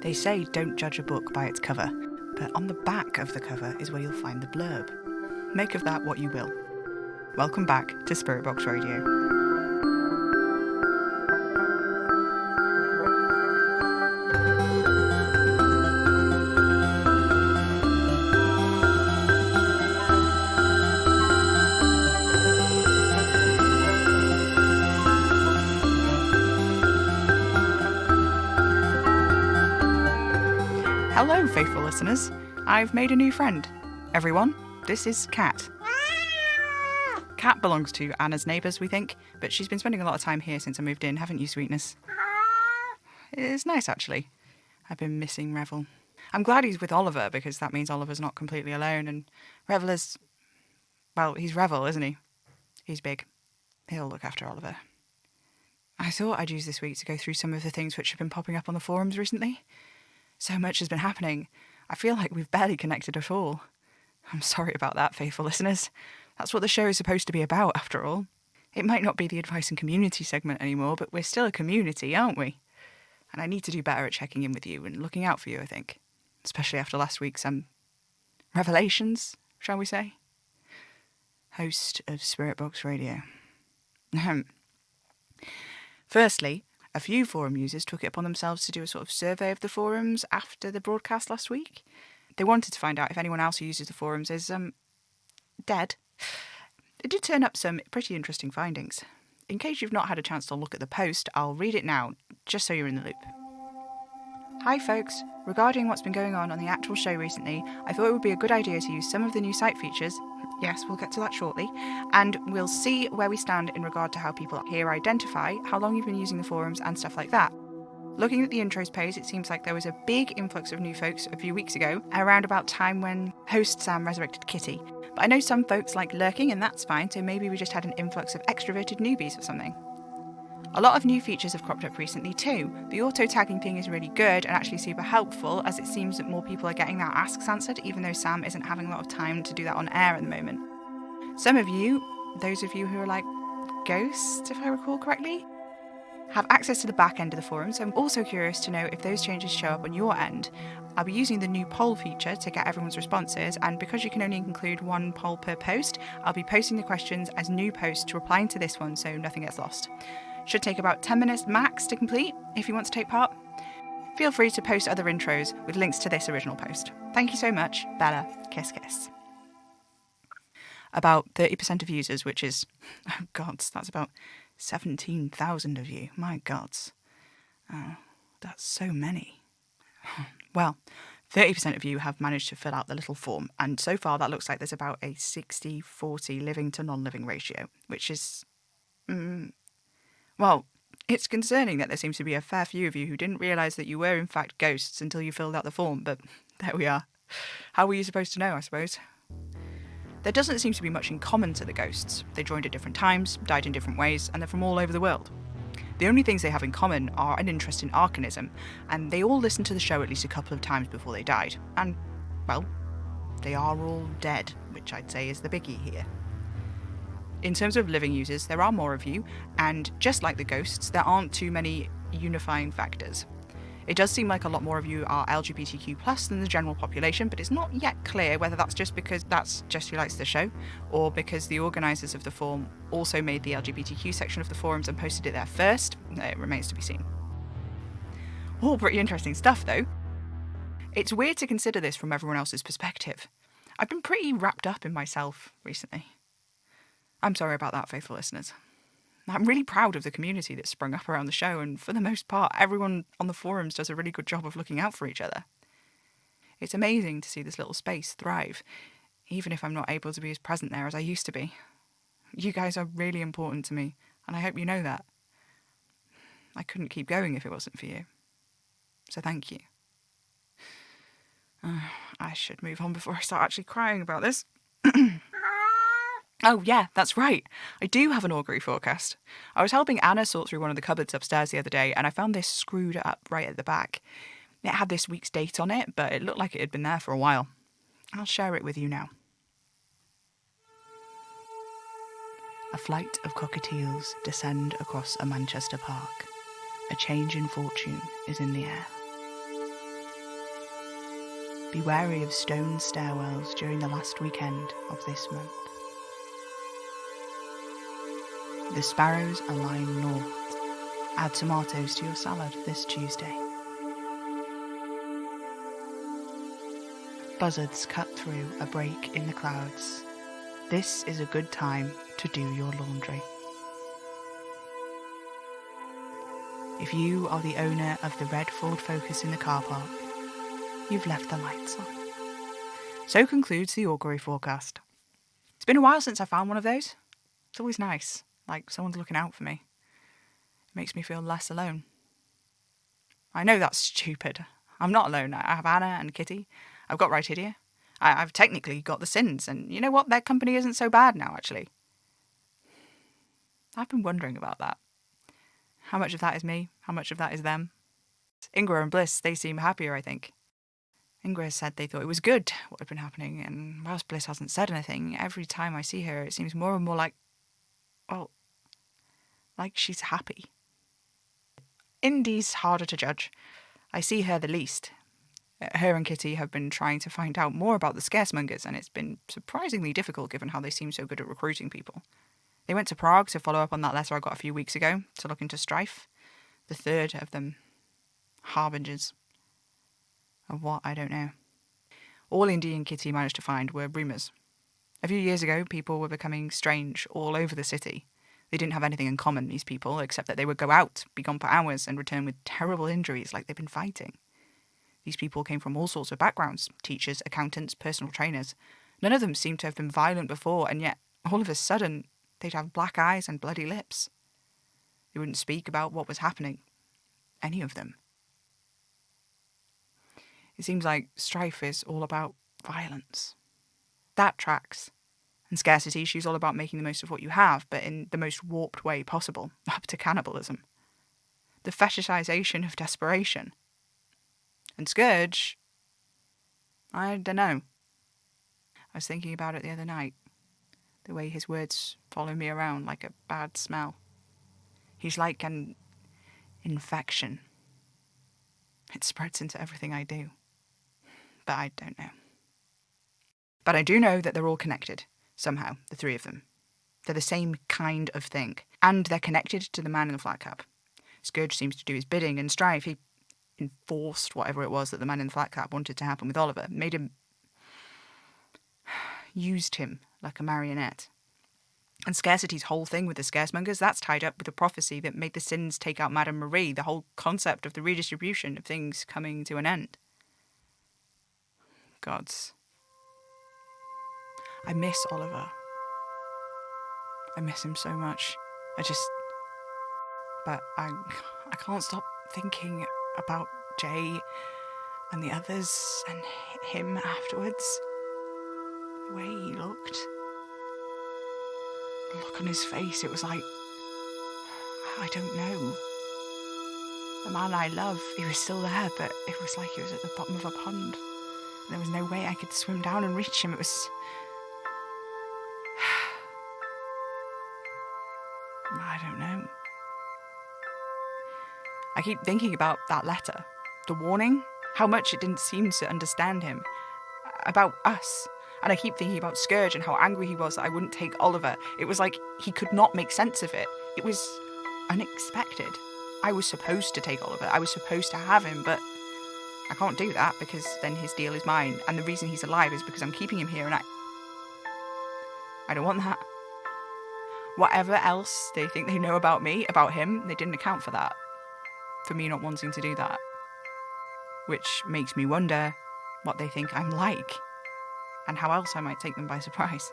They say don't judge a book by its cover, but on the back of the cover is where you'll find the blurb. Make of that what you will. Welcome back to Spirit Box Radio. Hello, faithful listeners. I've made a new friend. Everyone, this is Kat. Kat belongs to Anna's neighbours, we think, but she's been spending a lot of time here since I moved in, haven't you, sweetness? It's nice, actually. I've been missing Revel. I'm glad he's with Oliver, because that means Oliver's not completely alone, and Revel is... well, he's Revel, isn't he? He's big. He'll look after Oliver. I thought I'd use this week to go through some of the things which have been popping up on the forums recently. So much has been happening. I feel like we've barely connected at all. I'm sorry about that, faithful listeners. That's what the show is supposed to be about, after all. It might not be the advice and community segment anymore, but we're still a community, aren't we? And I need to do better at checking in with you and looking out for you, I think. Especially after last week's, revelations, shall we say? Host of Spirit Box Radio. Firstly, a few forum users took it upon themselves to do a sort of survey of the forums after the broadcast last week. They wanted to find out if anyone else who uses the forums is, dead. It did turn up some pretty interesting findings. In case you've not had a chance to look at the post, I'll read it now, just so you're in the loop. Hi folks, regarding what's been going on the actual show recently, I thought it would be a good idea to use some of the new site features. Yes, we'll get to that shortly. And we'll see where we stand in regard to how people here identify, how long you've been using the forums and stuff like that. Looking at the intros page, it seems like there was a big influx of new folks a few weeks ago, around about time when host Sam resurrected Kitty. But I know some folks like lurking and that's fine, so maybe we just had an influx of extroverted newbies or something. A lot of new features have cropped up recently too. The auto-tagging thing is really good and actually super helpful, as it seems that more people are getting their asks answered, even though Sam isn't having a lot of time to do that on air at the moment. Some of you, those of you who are like ghosts, if I recall correctly, have access to the back end of the forum, so I'm also curious to know if those changes show up on your end. I'll be using the new poll feature to get everyone's responses, and because you can only include one poll per post, I'll be posting the questions as new posts to replying to this one so nothing gets lost. Should take about 10 minutes max to complete if you want to take part. Feel free to post other intros with links to this original post. Thank you so much, Bella. Kiss kiss. About 30% of users, which is, oh gods, that's about 17,000 of you. My gods. Oh, that's so many. Well, 30% of you have managed to fill out the little form, and so far that looks like there's about a 60-40 living to non-living ratio, which is... well, it's concerning that there seems to be a fair few of you who didn't realise that you were in fact ghosts until you filled out the form, but there we are. How were you supposed to know, I suppose? There doesn't seem to be much in common to the ghosts. They joined at different times, died in different ways, and they're from all over the world. The only things they have in common are an interest in arcanism, and they all listened to the show at least a couple of times before they died. And, well, they are all dead, which I'd say is the biggie here. In terms of living users, there are more of you, and just like the ghosts, there aren't too many unifying factors. It does seem like a lot more of you are LGBTQ+ than the general population, but it's not yet clear whether that's just because that's just who likes the show, or because the organisers of the forum also made the LGBTQ section of the forums and posted it there first. It remains to be seen. All pretty interesting stuff, though. It's weird to consider this from everyone else's perspective. I've been pretty wrapped up in myself recently. I'm sorry about that, faithful listeners. I'm really proud of the community that's sprung up around the show, and for the most part, everyone on the forums does a really good job of looking out for each other. It's amazing to see this little space thrive, even if I'm not able to be as present there as I used to be. You guys are really important to me, and I hope you know that. I couldn't keep going if it wasn't for you. So thank you. I should move on before I start actually crying about this. Oh yeah, that's right. I do have an augury forecast. I was helping Anna sort through one of the cupboards upstairs the other day, and I found this screwed up right at the back. It had this week's date on it, but it looked like it had been there for a while. I'll share it with you now. A flight of cockatiels descend across a Manchester park. A change in fortune is in the air. Be wary of stone stairwells during the last weekend of this month. The sparrows align north. Add tomatoes to your salad this Tuesday. Buzzards cut through a break in the clouds. This is a good time to do your laundry. If you are the owner of the red Ford Focus in the car park, you've left the lights on. So concludes the augury forecast. It's been a while since I found one of those. It's always nice, like someone's looking out for me. It makes me feel less alone. I know that's stupid. I'm not alone. I have Anna and Kitty. I've got right here. I've technically got the Sins, and you know what? Their company isn't so bad now, actually. I've been wondering about that. How much of that is me? How much of that is them? Ingra and Bliss, they seem happier, I think. Ingra said they thought it was good what had been happening, and whilst Bliss hasn't said anything, every time I see her it seems more and more like she's happy. Indy's harder to judge. I see her the least. Her and Kitty have been trying to find out more about the scaremongers, and it's been surprisingly difficult given how they seem so good at recruiting people. They went to Prague to follow up on that letter I got a few weeks ago to look into strife. The third of them harbingers of what, I don't know. All Indy and Kitty managed to find were rumours. A few years ago, people were becoming strange all over the city. They didn't have anything in common, these people, except that they would go out, be gone for hours, and return with terrible injuries like they'd been fighting. These people came from all sorts of backgrounds: teachers, accountants, personal trainers. None of them seemed to have been violent before, and yet, all of a sudden, they'd have black eyes and bloody lips. They wouldn't speak about what was happening. Any of them. It seems like strife is all about violence. That tracks. And scarcity, she's all about making the most of what you have, but in the most warped way possible, up to cannibalism. The fetishization of desperation. And Scourge, I don't know. I was thinking about it the other night. The way his words follow me around like a bad smell. He's like an infection. It spreads into everything I do. But I don't know. But I do know that they're all connected, somehow, the three of them. They're the same kind of thing. And they're connected to the man in the flat cap. Scourge seems to do his bidding, and Strife, he enforced whatever it was that the man in the flat cap wanted to happen with Oliver, used him like a marionette. And Scarcity's whole thing with the scaremongers, that's tied up with the prophecy that made the Sins take out Madame Marie, the whole concept of the redistribution of things coming to an end. Gods. I miss Oliver. I miss him so much. But I can't stop thinking about Jay and the others and him afterwards. The way he looked. The look on his face, it was like, I don't know. The man I love, he was still there, but it was like he was at the bottom of a pond. There was no way I could swim down and reach him. It was... I don't know. I keep thinking about that letter. The warning. How much it didn't seem to understand him. About us. And I keep thinking about Scourge and how angry he was that I wouldn't take Oliver. It was like he could not make sense of it. It was unexpected. I was supposed to take Oliver. I was supposed to have him, but I can't do that because then his deal is mine. And the reason he's alive is because I'm keeping him here, and I don't want that. Whatever else they think they know about me, about him, they didn't account for that. For me not wanting to do that. Which makes me wonder what they think I'm like. And how else I might take them by surprise.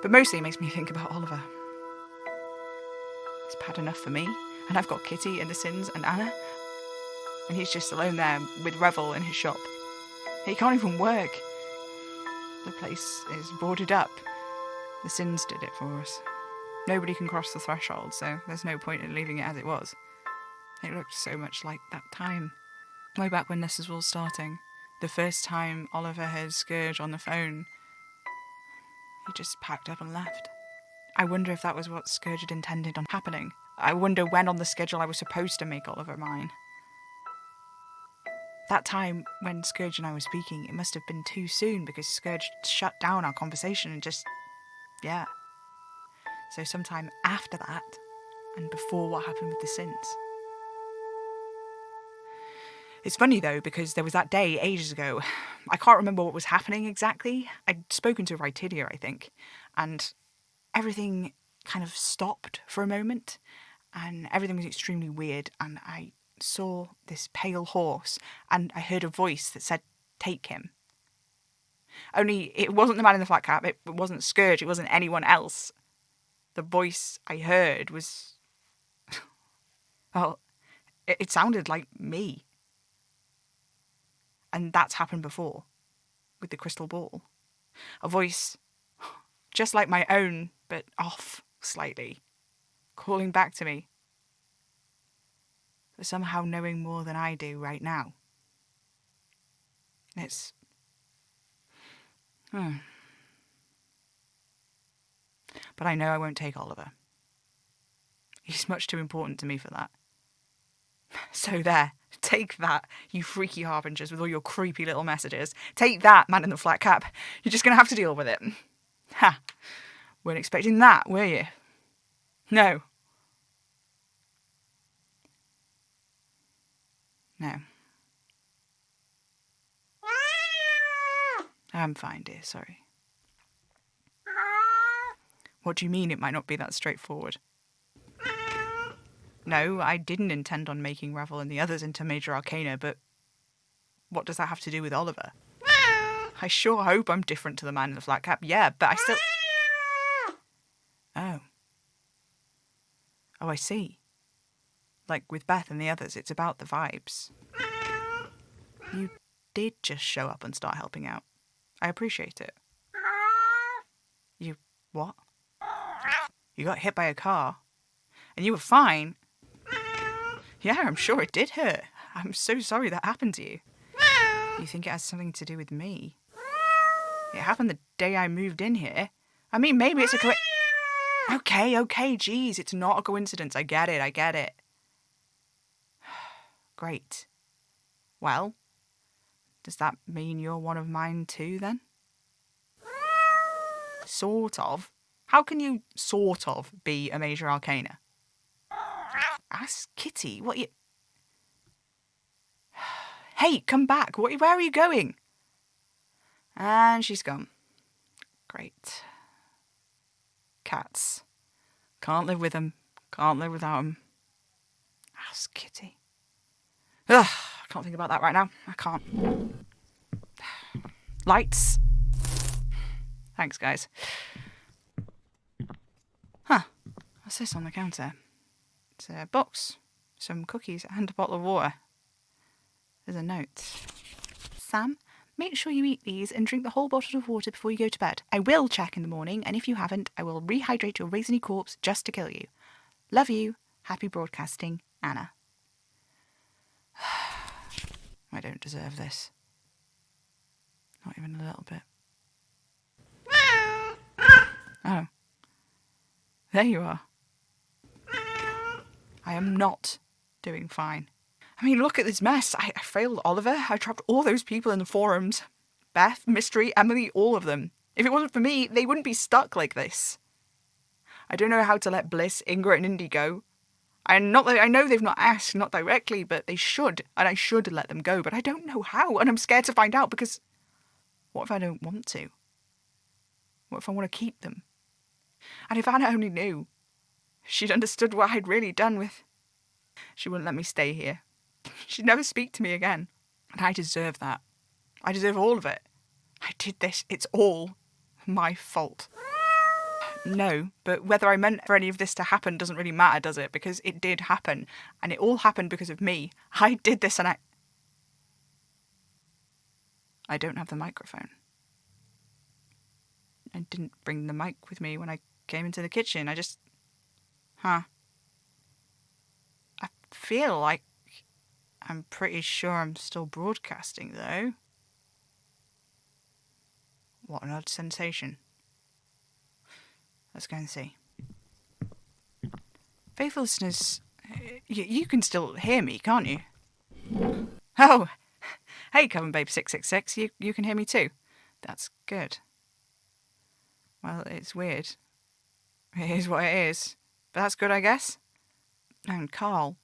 But mostly it makes me think about Oliver. It's bad enough for me, and I've got Kitty and the Sins and Anna. And he's just alone there with Revel in his shop. He can't even work. The place is boarded up. The Sins did it for us. Nobody can cross the threshold, so there's no point in leaving it as it was. It looked so much like that time. Way back when this was all starting. The first time Oliver heard Scourge on the phone, he just packed up and left. I wonder if that was what Scourge had intended on happening. I wonder when on the schedule I was supposed to make Oliver mine. That time when Scourge and I were speaking, it must have been too soon because Scourge shut down our conversation and just, yeah. So sometime after that, and before what happened with the synths. It's funny though, because there was that day ages ago. I can't remember what was happening exactly. I'd spoken to Rytidia, I think, and everything kind of stopped for a moment, and everything was extremely weird, and I saw this pale horse, and I heard a voice that said, "Take him." Only it wasn't the man in the flat cap, it wasn't Scourge, it wasn't anyone else. The voice I heard was... well, it sounded like me. And that's happened before, with the crystal ball. A voice just like my own, but off slightly, calling back to me. But somehow knowing more than I do right now. It's... But I know I won't take Oliver. He's much too important to me for that. So there, take that, you freaky harbingers with all your creepy little messages. Take that, man in the flat cap. You're just going to have to deal with it. Ha! Weren't expecting that, were you? No. No. I'm fine, dear, sorry. What do you mean it might not be that straightforward? No, I didn't intend on making Revel and the others into Major Arcana, but what does that have to do with Oliver? I sure hope I'm different to the man in the flat cap, yeah, but I still... Oh. Oh, I see. Like with Beth and the others, it's about the vibes. You did just show up and start helping out. I appreciate it. You... what? You got hit by a car. And you were fine. Yeah, I'm sure it did hurt. I'm so sorry that happened to you. You think it has something to do with me? It happened the day I moved in here. I mean, maybe it's a Okay, geez, it's not a coincidence. I get it. Great. Well, does that mean you're one of mine too, then? Sort of. How can you sort of be a Major Arcana? Ask Kitty, what you... Hey, come back. Where are you going? And she's gone. Great. Cats. Can't live with them. Can't live without them. Ask Kitty. Ugh, I can't think about that right now. I can't. Lights. Thanks, guys. Huh. What's this on the counter? It's a box, some cookies, and a bottle of water. There's a note. Sam, make sure you eat these and drink the whole bottle of water before you go to bed. I will check in the morning, and if you haven't, I will rehydrate your raisiny corpse just to kill you. Love you. Happy broadcasting, Anna. I don't deserve this. Not even a little bit. Oh. There you are. I am not doing fine. I mean, look at this mess. I failed Oliver. I trapped all those people in the forums. Beth, Mystery, Emily, all of them. If it wasn't for me, they wouldn't be stuck like this. I don't know how to let Bliss, Ingrid, and Indy go. I know they've not asked, not directly, but they should, and I should let them go, but I don't know how, and I'm scared to find out, because what if I don't want to? What if I want to keep them? And if Anna only knew, she'd understood what I'd really done with... She wouldn't let me stay here. She'd never speak to me again. And I deserve that. I deserve all of it. I did this. It's all my fault. No, but whether I meant for any of this to happen doesn't really matter, does it? Because it did happen. And it all happened because of me. I did this and I don't have the microphone. I didn't bring the mic with me when I came into the kitchen. I just... I feel like... I'm pretty sure I'm still broadcasting, though. What an odd sensation. Let's go and see. Faithful listeners, you can still hear me, can't you? Oh, Hey, Coven Babe 666, you can hear me too. That's good. Well, it's weird. It is what it is. But that's good, I guess. And Carl.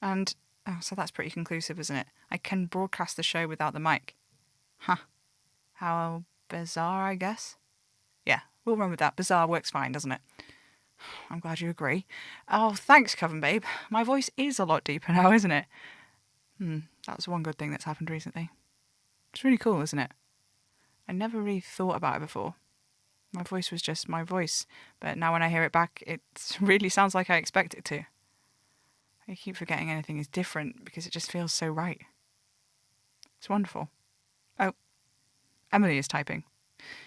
And, so that's pretty conclusive, isn't it? I can broadcast the show without the mic. Huh. How bizarre, I guess. Yeah, we'll run with that. Bizarre works fine, doesn't it? I'm glad you agree. Oh, thanks, Coven Babe. My voice is a lot deeper now, isn't it? That's one good thing that's happened recently. It's really cool, isn't it? I never really thought about it before. My voice was just my voice, but now when I hear it back, it really sounds like I expect it to. I keep forgetting anything is different because it just feels so right. It's wonderful. Oh, Emily is typing.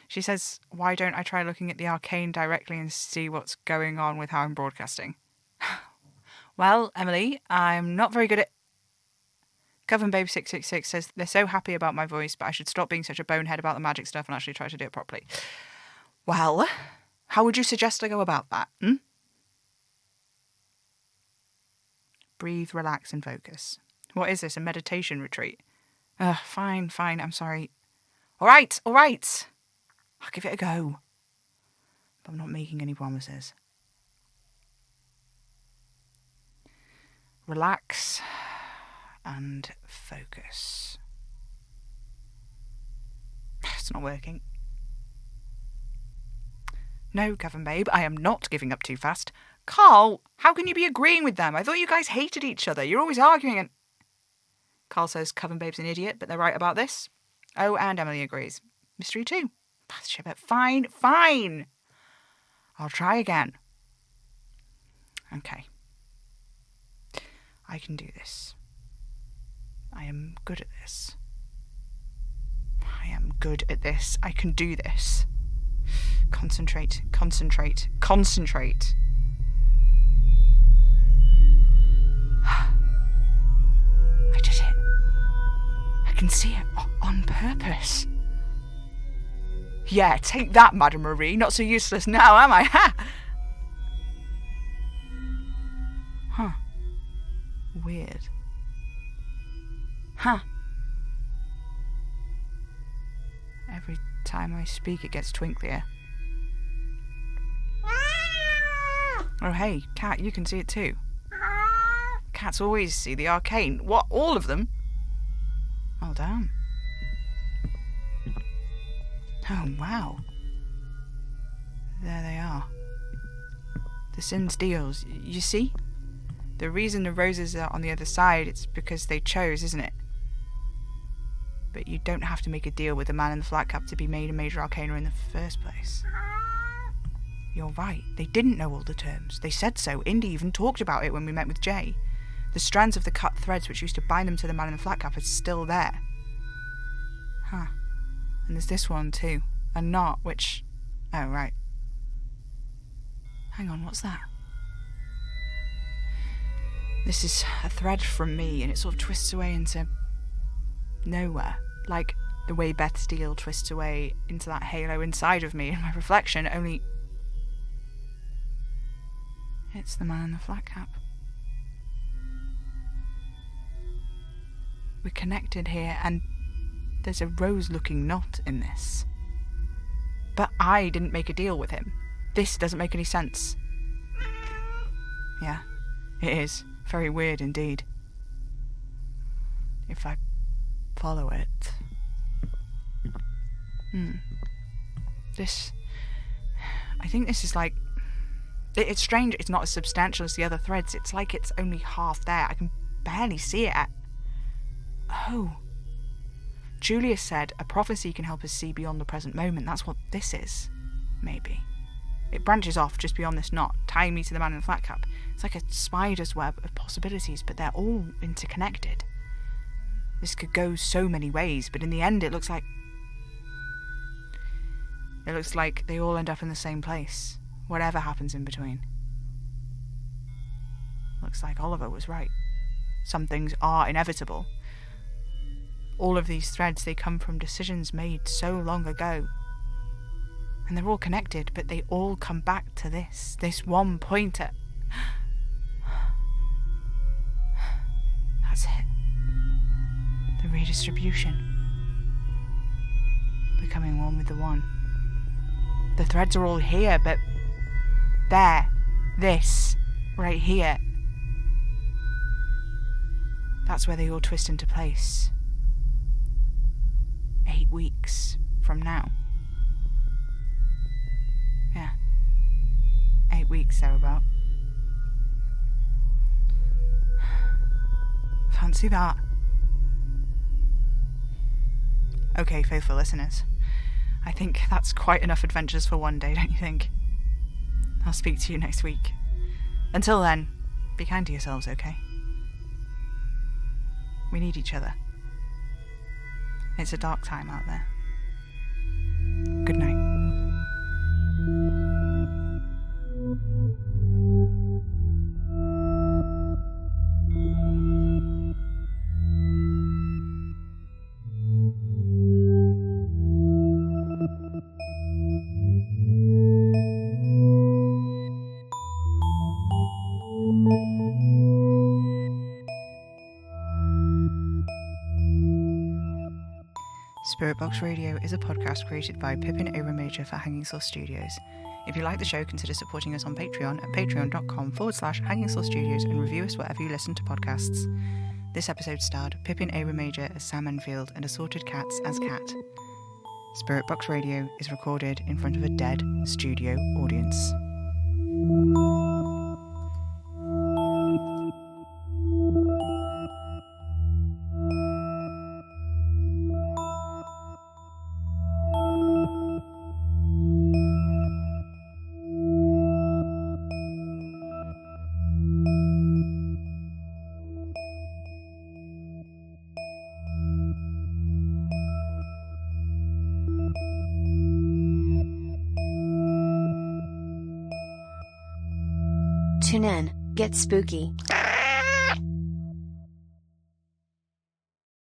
She says, why don't I try looking at the arcane directly and see what's going on with how I'm broadcasting? Well, Emily, I'm not very good at... Coven Babe 666 says they're so happy about my voice, but I should stop being such a bonehead about the magic stuff and actually try to do it properly. Well, how would you suggest I go about that? Breathe, relax, and focus. What is this, a meditation retreat? Fine, I'm sorry. All right. I'll give it a go. But I'm not making any promises. Relax and focus. It's not working. No, Coven Babe, I am not giving up too fast. Carl, how can you be agreeing with them? I thought you guys hated each other. You're always arguing and... Carl says Coven Babe's an idiot, but they're right about this. Oh, and Emily agrees. Mystery too. But fine. I'll try again. Okay. I can do this. I am good at this. I can do this. Concentrate. I did it. I can see it on purpose. Yeah, take that, Madame Marie. Not so useless now, am I? Ha! Huh. Weird. Huh. Every time I speak, it gets twinklier. Oh, hey, cat, you can see it too. Cats always see the arcane. What, all of them? Oh, damn. Oh, wow. There they are. The Sin's deals. You see? The reason the roses are on the other side, it's because they chose, isn't it? But you don't have to make a deal with the man in the flat cap to be made a major arcana in the first place. You're right. They didn't know all the terms. They said so. Indy even talked about it when we met with Jay. The strands of the cut threads which used to bind them to the man in the flat cap are still there. Huh. And there's this one too. A knot, which... Oh, right. Hang on, what's that? This is a thread from me, and it sort of twists away into... nowhere. Like the way Beth Steele twists away into that halo inside of me in my reflection, only... It's the man in the flat cap. We're connected here, and there's a rose-looking knot in this. But I didn't make a deal with him. This doesn't make any sense. Yeah, it is. Very weird indeed. If I follow it... This... I think this is like... It's strange it's not as substantial as the other threads. It's like it's only half there. I can barely see it. Oh. Julius said a prophecy can help us see beyond the present moment. That's what this is. Maybe. It branches off just beyond this knot, tying me to the man in the flat cap. It's like a spider's web of possibilities, but they're all interconnected. This could go so many ways, but in the end it looks like... It looks like they all end up in the same place, whatever happens in between. Looks like Oliver was right. Some things are inevitable. All of these threads, they come from decisions made so long ago. And they're all connected, but they all come back to this one pointer. That's it. The redistribution. Becoming one with the one. The threads are all here, but there, this, right here. That's where they all twist into place. 8 weeks from now. Yeah. 8 weeks thereabout. Fancy that. Okay, faithful listeners. I think that's quite enough adventures for one day, don't you think? I'll speak to you next week. Until then, be kind to yourselves, okay? We need each other. It's a dark time out there. Good night. Spirit Box Radio is a podcast created by Pippin A. Major for Hanging Sauce Studios. If you like the show, consider supporting us on Patreon at patreon.com/Hanging Sauce Studios and review us wherever you listen to podcasts. This episode starred Pippin A. Major as Sam Enfield and Assorted Cats as Cat. Spirit Box Radio is recorded in front of a dead studio audience. Tune in, get spooky.